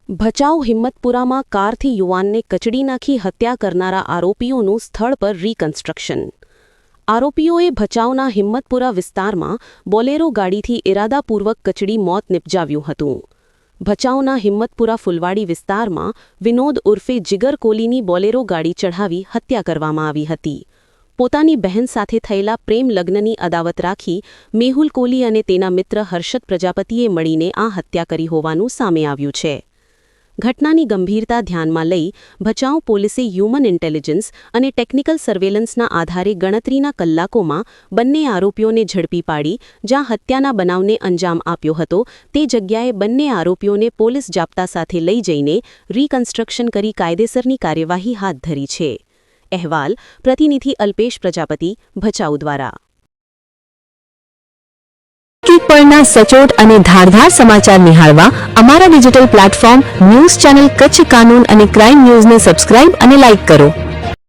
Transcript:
ભચાઉ હિંમતપુરામાં કારથી યુવાનને કચડી નાખી હત્યા કરનારા આરોપીઓનું સ્થળ પર રીકન્સ્ટ્રક્શન. આરોપીઓએ ભચાઉના હિંમતપુરા વિસ્તારમાં બોલેરો ગાડીથી ઇરાદાપૂર્વક કચડી મોત નિપજાવ્યું હતું. ભચાઉના હિંમતપુરા ફુલવાડી વિસ્તારમાં વિનોદ ઉર્ફે જીગર કોલીની બોલેરો ગાડી ચઢાવી હત્યા કરવામાં આવી હતી. પોતાની બહેન સાથે થયેલા પ્રેમ લગ્નની અદાવત રાખી મેહુલ કોલી અને તેના મિત્ર હર્ષદ પ્રજાપતિએ મળીને આ હત્યા કરી હોવાનું સામે આવ્યું છે. ઘટનાની ગંભીરતા ધ્યાનમાં લઈ ભચાઉ પોલીસે હ્યુમન ઇન્ટેલિજન્સ અને ટેકનિકલ સર્વેલન્સના આધારે ગણતરીના કલાકોમાં બંને આરોપીઓને ઝડપી પાડી જ્યાં હત્યાના બનાવને અંજામ આપ્યો હતો તે જગ્યાએ બંને આરોપીઓને પોલીસ જાપ્તા સાથે લઈ જઈને રીકન્સ્ટ્રક્શન કરી કાયદેસરની કાર્યવાહી હાથ ધરી છે. અહેવાલ પ્રતિનિધિ અલ્પેશ પ્રજાપતિ, ભચાઉ દ્વારા. પરના સચોટ અને ધારદાર સમાચાર નિહાળવા અમારા digital platform news channel Kutch કાનૂન અને ક્રાઇમ ન્યૂઝને સબસ્ક્રાઇબ અને લાઇક કરો.